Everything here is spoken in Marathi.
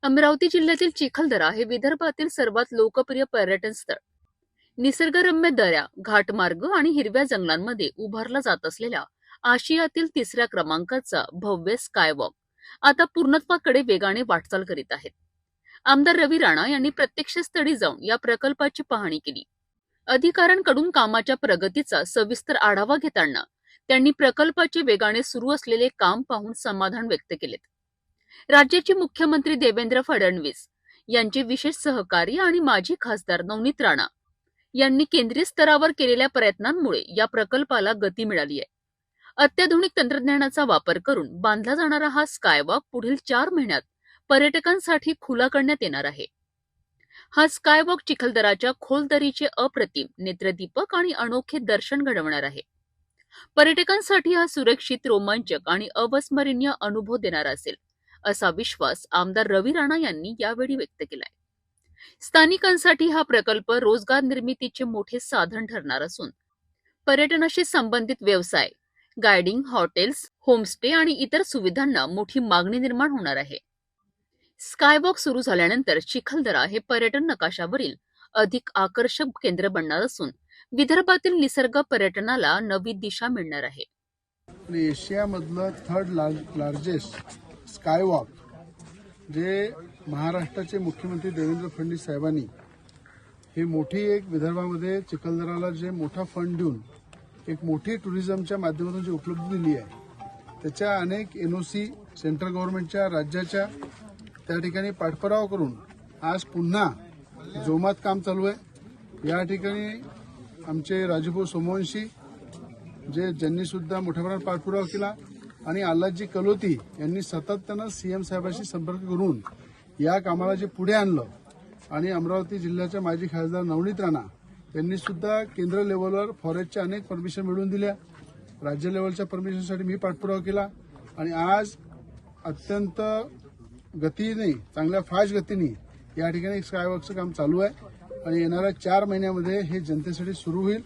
अमरावती जिल्ह्यातील चिखलदरा हे विदर्भातील सर्वात लोकप्रिय पर्यटन स्थळ. निसर्गरम्य दऱ्या, घाटमार्ग आणि हिरव्या जंगलांमध्ये उभारला जात असलेल्या आशियातील तिसऱ्या क्रमांकाचा भव्य स्कायवॉक आता पूर्णत्वाकडे वेगाने वाटचाल करीत आहेत. आमदार रवी राणा यांनी प्रत्यक्ष स्थळी जाऊन या प्रकल्पाची पाहणी केली. अधिकाऱ्यांकडून कामाच्या प्रगतीचा सविस्तर आढावा घेताना त्यांनी प्रकल्पाचे वेगाने सुरू असलेले काम पाहून समाधान व्यक्त केले. राज्याचे मुख्यमंत्री देवेंद्र फडणवीस यांचे विशेष सहकारी आणि माजी खासदार नवनीत राणा यांनी केंद्रीय स्तरावर केलेल्या प्रयत्नांमुळे या प्रकल्पाला गती मिळाली आहे. अत्याधुनिक तंत्रज्ञानाचा वापर करून बांधला जाणारा हा स्कायवॉक पुढील 4 महिन्यात पर्यटकांसाठी खुला करण्यात येणार आहे. हा स्कायवॉक चिखलदराच्या खोल दरीचे अप्रतिम नेत्रदीपक आणि अनोखे दर्शन घडवणार आहे. पर्यटकांसाठी हा सुरक्षित, रोमांचक आणि अविस्मरणीय अनुभव देणारा असेल, असा विश्वास आमदार रवी राणा यांनी यावेळी व्यक्त केलाय. स्थानिकांसाठी हा प्रकल्प रोजगार निर्मितीचे मोठे साधन ठरणार असून पर्यटनाशी संबंधित व्यवसाय, गायडिंग, हॉटेल्स, होमस्टे आणि इतर सुविधांना मोठी मागणी निर्माण होणार आहे. स्कायवॉक सुरू झाल्यानंतर चिखलदरा हे पर्यटन नकाशावरील अधिक आकर्षक केंद्र बनणार असून विदर्भातील निसर्ग पर्यटनाला नवी दिशा मिळणार आहे. एशियामधलं थर्ड लार्जेस्ट स्कायवॉक जे महाराष्ट्राचे मुख्यमंत्री देवेंद्र फडणवीस साहेबांनी ही मोठी एक विदर्भामध्ये चिखलदराला जे मोठा फंड देऊन एक मोठी टुरिझमच्या माध्यमातून जी उपलब्धी दिली आहे, त्याच्या अनेक एनओसी सेंट्रल गव्हर्नमेंटच्या, राज्याच्या त्या ठिकाणी पाठपुरावा करून आज पुन्हा जोमात काम चालू आहे. या ठिकाणी आमचे राजूभाऊ सोमवंशी ज्यांनी सुद्धा मोठ्या प्रमाणात पाठपुरावा केला आणि आल्हादजी कलोती यांनी सातत्यानं सीएम साहेबांशी संपर्क करून या कामाला जे पुढे आणलं आणि अमरावती जिल्ह्याच्या माजी खासदार नवनीत राणा यांनी सुद्धा केंद्र लेव्हलवर फॉरेस्टच्या अनेक परमिशन मिळवून दिल्या. राज्य लेव्हलच्या परमिशनसाठी मी पाठपुरावा केला आणि आज अत्यंत गतीने, चांगल्या फास्ट गतीने या ठिकाणी स्कायवॉकचं काम चालू आहे आणि येणाऱ्या 4 महिन्यामध्ये हे जनतेसाठी सुरू होईल.